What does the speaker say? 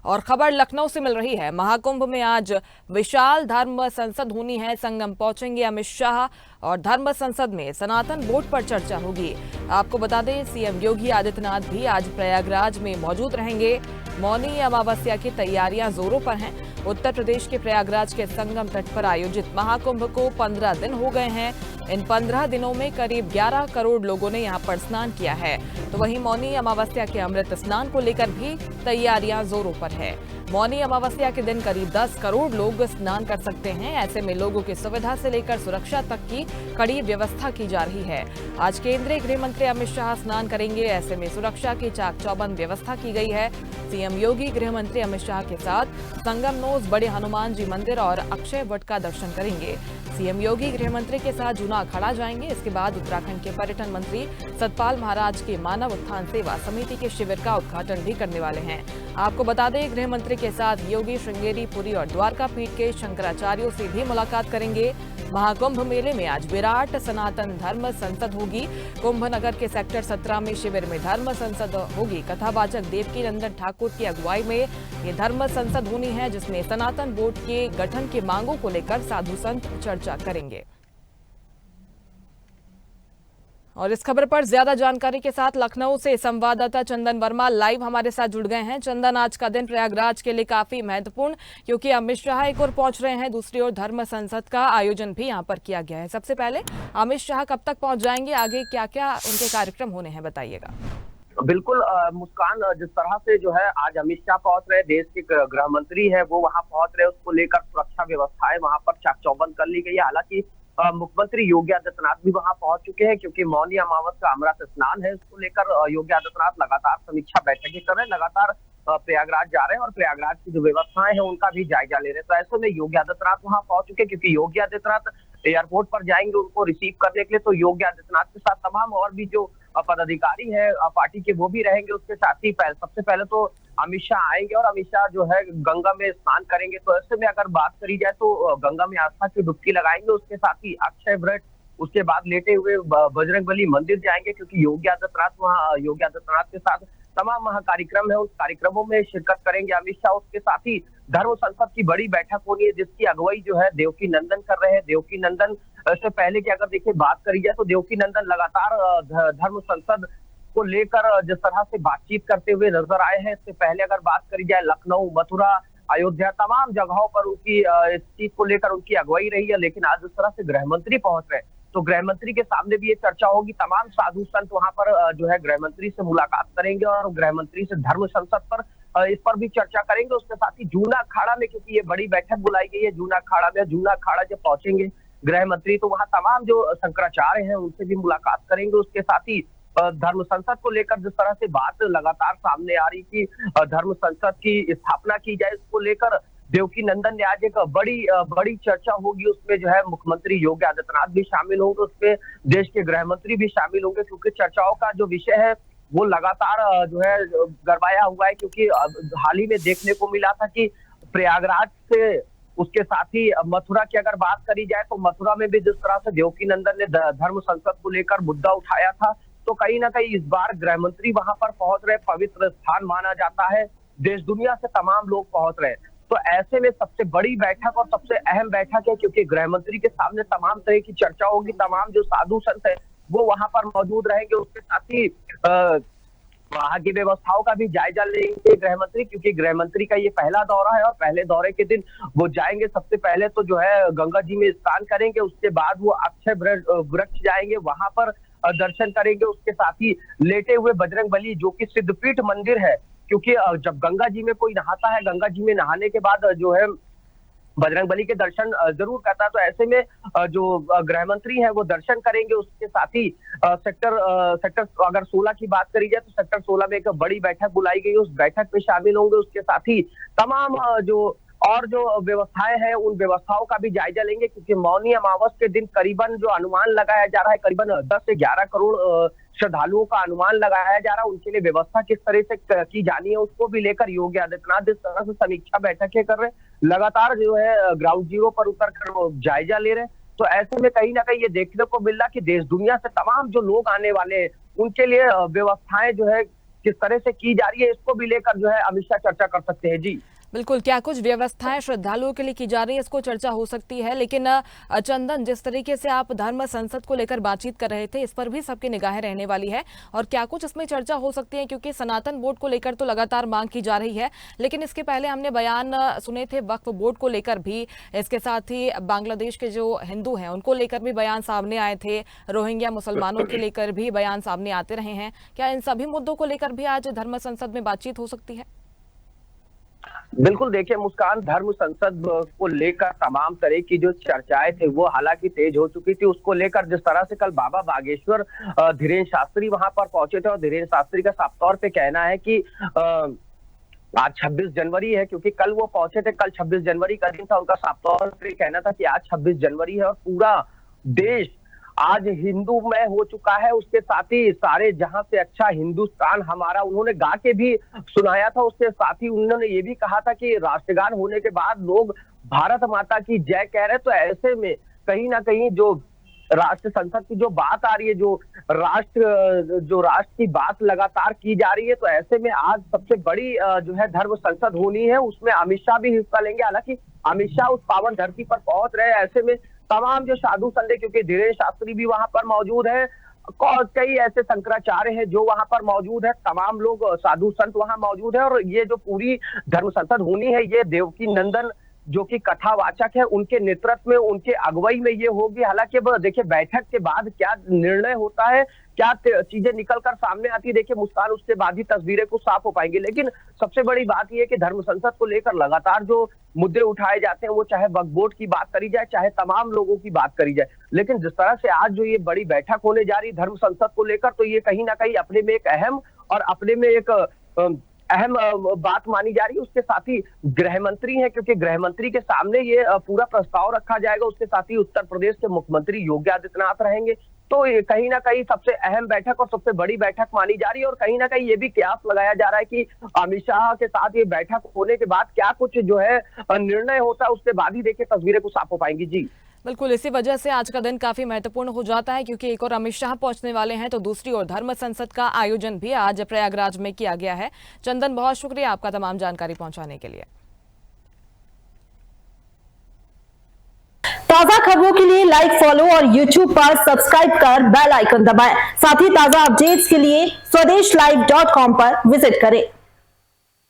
और खबर लखनऊ से मिल रही है। महाकुंभ में आज विशाल धर्म संसद होनी है। संगम पहुंचेंगे अमित शाह और धर्म संसद में सनातन वोट पर चर्चा होगी। आपको बता दें, सीएम योगी आदित्यनाथ भी आज प्रयागराज में मौजूद रहेंगे। मौनी अमावस्या की तैयारियां जोरों पर हैं। उत्तर प्रदेश के प्रयागराज के संगम तट पर आयोजित महाकुंभ को 15 दिन हो गए हैं। इन 15 दिनों में करीब 11 करोड़ लोगों ने यहां पर स्नान किया है। तो वहीं मौनी अमावस्या के अमृत स्नान को लेकर भी तैयारियां जोरों पर है। मौनी अमावस्या के दिन करीब 10 करोड़ लोग स्नान कर सकते हैं। ऐसे में लोगों की सुविधा से लेकर सुरक्षा तक की कड़ी व्यवस्था की जा रही है। आज केंद्रीय गृह मंत्री अमित शाह स्नान करेंगे। ऐसे में सुरक्षा की चाक चौबंद व्यवस्था की गई है। सीएम योगी गृह मंत्री अमित शाह के साथ संगम नोज बड़े हनुमान जी मंदिर और अक्षय वट का दर्शन करेंगे। सीएम योगी गृह मंत्री के साथ जूना अखाड़ा जाएंगे। इसके बाद उत्तराखंड के पर्यटन मंत्री सतपाल महाराज के मानव उत्थान सेवा समिति के शिविर का उद्घाटन भी करने वाले हैं। आपको बता दें, गृह मंत्री के साथ योगी श्रृंगेरी, पुरी और द्वारका पीठ के शंकराचार्यों से भी मुलाकात करेंगे। महाकुंभ मेले में आज विराट सनातन धर्म संसद होगी। कुंभ नगर के सेक्टर 17 में शिविर में धर्म संसद होगी। कथावाचक देवकी नंदन ठाकुर की अगुवाई में ये धर्म संसद होनी है, जिसमें सनातन बोर्ड के गठन की मांगों को लेकर साधु संत चर्चा करेंगे। और इस खबर पर ज्यादा जानकारी के साथ लखनऊ से संवाददाता चंदन वर्मा लाइव हमारे साथ जुड़ गए हैं। चंदन, आज का दिन प्रयागराज के लिए काफी महत्वपूर्ण, क्योंकि अमित शाह एक ओर पहुंच रहे हैं, दूसरी ओर धर्म संसद का आयोजन भी यहां पर किया गया है। सबसे पहले अमित शाह कब तक पहुंच जाएंगे, आगे क्या क्या उनके कार्यक्रम होने हैं, बताइएगा। बिल्कुल मुस्कान, जिस तरह से जो है आज अमित शाह पहुंच रहे, देश के गृह मंत्री है वो वहां पहुंच रहे, उसको लेकर सुरक्षा व्यवस्थाएं वहां पर चाक चौबंद कर ली गई है। हालांकि मुख्यमंत्री योगी आदित्यनाथ भी वहां पहुंच चुके हैं, क्योंकि मौनी अमावस का अमृत स्नान है, उसको लेकर योगी आदित्यनाथ लगातार समीक्षा बैठकें कर रहे हैं, लगातार प्रयागराज जा रहे हैं और प्रयागराज की जो व्यवस्थाएं हैं उनका भी जायजा ले रहे हैं। तो ऐसे में योगी आदित्यनाथ वहां पहुंच चुके हैं, क्योंकि योगी आदित्यनाथ एयरपोर्ट पर जाएंगे उनको रिसीव करने के लिए। तो योगी आदित्यनाथ के साथ तमाम और भी जो पदाधिकारी है पार्टी के वो भी रहेंगे। उसके साथ ही सबसे पहले तो अमित शाह आएंगे और अमित शाह जो है गंगा में स्नान करेंगे। तो ऐसे में अगर बात करी जाए तो गंगा में आस्था की डुबकी लगाएंगे। उसके साथ ही अक्षय व्रत, उसके बाद लेटे हुए बजरंगबली मंदिर जाएंगे, क्योंकि योगी आदित्यनाथ के साथ तमाम वहाँ कार्यक्रम है, उस कार्यक्रमों में शिरकत करेंगे अमित शाह। उसके साथ ही धर्म संसद की बड़ी बैठक होनी है, जिसकी अगुवाई जो है देवकी नंदन कर रहे हैं। देवकी नंदन से पहले की अगर देखिए बात करी जाए तो देवकी नंदन लगातार धर्म संसद को लेकर जिस तरह से बातचीत करते हुए नजर आए हैं। इससे पहले अगर बात करी जाए लखनऊ, मथुरा, अयोध्या, तमाम जगहों पर उनकी इस चीज को लेकर उनकी अगुवाई रही है। लेकिन आज जिस तरह से गृह मंत्री पहुंच रहे हैं, तो गृह मंत्री के सामने भी ये चर्चा होगी। तमाम साधु संत वहां पर जो है गृह मंत्री से मुलाकात करेंगे और गृह मंत्री से धर्म संसद पर इस पर भी चर्चा करेंगे। उसके साथ ही जूना अखाड़ा में, क्योंकि ये बड़ी बैठक बुलाई गई है जूना अखाड़ा जब पहुंचेंगे गृह मंत्री, तो वहां तमाम जो शंकराचार्य हैं उनसे भी मुलाकात करेंगे। उसके साथ ही धर्म संसद को लेकर जिस तरह से बात लगातार सामने आ रही कि धर्म संसद की स्थापना की जाए, इसको लेकर देवकी नंदन ने आज एक बड़ी चर्चा होगी। उसमें जो है मुख्यमंत्री योगी आदित्यनाथ भी शामिल होंगे, उसमें देश के गृह मंत्री भी शामिल होंगे, क्योंकि चर्चाओं का जो विषय है वो लगातार जो है गरमाया हुआ है। क्योंकि हाल ही में देखने को मिला था कि प्रयागराज से उसके साथ ही मथुरा की अगर बात करी जाए तो मथुरा में भी जिस तरह से देवकी नंदन ने धर्म संसद को लेकर मुद्दा उठाया था, तो कहीं ना कहीं इस बार गृह मंत्री वहां पर पहुंच रहे, पवित्र स्थान माना जाता है, देश दुनिया से तमाम लोग पहुंच रहे हैं। तो ऐसे में सबसे बड़ी बैठक और सबसे अहम बैठक है, क्योंकि गृह मंत्री के सामने तमाम तरह की चर्चा होगी। तमाम जो साधु संत है वो वहां पर मौजूद रहेंगे। उसके साथ ही वहां की व्यवस्थाओं का भी जायजा लेंगे गृह मंत्री, क्योंकि गृह मंत्री का ये पहला दौरा है और पहले दौरे के दिन वो जाएंगे। सबसे पहले तो जो है गंगा जी में स्नान करेंगे, उसके बाद वो अक्षय वृक्ष जाएंगे, वहां पर दर्शन करेंगे। उसके साथ ही लेटे हुए बजरंगबली, जो कि सिद्धपीठ मंदिर है, क्योंकि जब गंगा जी में कोई नहाता है, गंगा जी में नहाने के बाद जो है बजरंगबली के दर्शन जरूर करता है। तो ऐसे में जो गृह मंत्री है वो दर्शन करेंगे। उसके साथ ही सेक्टर अगर 16 की बात करी जाए तो सेक्टर 16 में एक बड़ी बैठक बुलाई गई, उस बैठक में शामिल होंगे। उसके साथ ही तमाम जो व्यवस्थाएं हैं उन व्यवस्थाओं का भी जायजा लेंगे, क्योंकि मौनी अमावस के दिन करीबन जो अनुमान लगाया जा रहा है, करीबन 10 से 11 करोड़ श्रद्धालुओं का अनुमान लगाया जा रहा है। उनके लिए व्यवस्था किस तरह से की जानी है उसको भी लेकर योगी आदित्यनाथ जिस तरह से समीक्षा बैठकें कर रहे हैं, लगातार जो है ग्राउंड जीरो पर उतर कर वो जायजा ले रहे हैं। तो ऐसे में कहीं ना कहीं ये देखने को मिल रहा कि देश दुनिया से तमाम जो लोग आने वाले हैं उनके लिए व्यवस्थाएं जो है किस तरह से की जा रही है, इसको भी लेकर जो है अमित शाह चर्चा कर सकते हैं। जी बिल्कुल, क्या कुछ व्यवस्थाएं श्रद्धालुओं के लिए की जा रही है, इसको चर्चा हो सकती है। लेकिन चंदन, जिस तरीके से आप धर्म संसद को लेकर बातचीत कर रहे थे, इस पर भी सबकी निगाहें रहने वाली है और क्या कुछ इसमें चर्चा हो सकती है, क्योंकि सनातन बोर्ड को लेकर तो लगातार मांग की जा रही है। लेकिन इसके पहले हमने बयान सुने थे वक्फ बोर्ड को लेकर भी, इसके साथ ही बांग्लादेश के जो हिंदू हैं उनको लेकर भी बयान सामने आए थे, रोहिंग्या मुसलमानों के लेकर भी बयान सामने आते रहे हैं। क्या इन सभी मुद्दों को लेकर भी आज धर्म संसद में बातचीत हो सकती है? बिल्कुल, देखिए मुस्कान, धर्म संसद को लेकर तमाम तरह की जो चर्चाएं थे वो हालांकि तेज हो चुकी थी। उसको लेकर जिस तरह से कल बाबा बागेश्वर धीरेन्द्र शास्त्री वहां पर पहुंचे थे और धीरेन्द्र शास्त्री का साफ तौर पे कहना है कि आज 26 जनवरी है, क्योंकि कल वो पहुंचे थे, कल 26 जनवरी का दिन था। उनका साफ तौर पे कहना था कि आज 26 जनवरी है और पूरा देश आज हिंदूमय हो चुका है। उसके साथ ही सारे जहां से अच्छा हिंदुस्तान हमारा, उन्होंने गा के भी सुनाया था। उसके साथ ही उन्होंने ये भी कहा था कि राष्ट्रगान होने के बाद लोग भारत माता की जय कह रहे। तो ऐसे में कहीं ना कहीं जो राष्ट्र संसद की जो बात आ रही है, जो राष्ट्र की बात लगातार की जा रही है, तो ऐसे में आज सबसे बड़ी जो है धर्म संसद होनी है। उसमें अमित शाह भी हिस्सा लेंगे। हालांकि अमित शाह उस पावन धरती पर पहुंच रहे हैं, ऐसे में तमाम जो साधु संत, क्योंकि धीरेन्द्र शास्त्री भी वहां पर मौजूद है, कई ऐसे शंकराचार्य हैं जो वहां पर मौजूद है, तमाम लोग साधु संत वहां मौजूद है। और ये जो पूरी धर्म संसद होनी है, ये देवकी नंदन जो कि कथावाचक है, उनके नेतृत्व में, उनके अगुवाई में ये होगी। हालांकि अब देखिए बैठक के बाद क्या निर्णय होता है, क्या चीजें निकल कर सामने आती है, देखिए मुस्कान, उसके बाद ही तस्वीरें कुछ साफ हो पाएंगी। लेकिन सबसे बड़ी बात यह है कि धर्म संसद को लेकर लगातार जो मुद्दे उठाए जाते हैं, वो चाहे वक्फ बोर्ड की बात करी जाए, चाहे तमाम लोगों की बात करी जाए, लेकिन जिस तरह से आज जो ये बड़ी बैठक होने जा रही धर्म संसद को लेकर, तो ये कहीं ना कहीं अपने में एक अहम और अपने में एक अहम बात मानी जा रही है। उसके साथ ही गृह मंत्री है, क्योंकि गृह मंत्री के सामने ये पूरा प्रस्ताव रखा जाएगा। उसके साथ ही उत्तर प्रदेश के मुख्यमंत्री योगी आदित्यनाथ रहेंगे। तो ये कहीं ना कहीं सबसे अहम बैठक और सबसे बड़ी बैठक मानी जा रही है। और कहीं ना कहीं ये भी कयास लगाया जा रहा है कि अमित शाह के साथ ये बैठक होने के बाद क्या कुछ जो है निर्णय होता है, उसके बाद ही देखिए तस्वीरें कुछ साफ हो पाएंगी। जी बिल्कुल, इसी वजह से आज का दिन काफी महत्वपूर्ण हो जाता है, क्योंकि एक और अमित शाह पहुंचने वाले हैं, तो दूसरी ओर धर्म संसद का आयोजन भी आज प्रयागराज में किया गया है। चंदन, बहुत शुक्रिया आपका तमाम जानकारी पहुंचाने के लिए। ताजा खबरों के लिए लाइक, फॉलो और YouTube पर सब्सक्राइब कर बेल आइकन दबाएं। साथ ही ताजा अपडेट्स के लिए swedeshlive.com पर विजिट करें।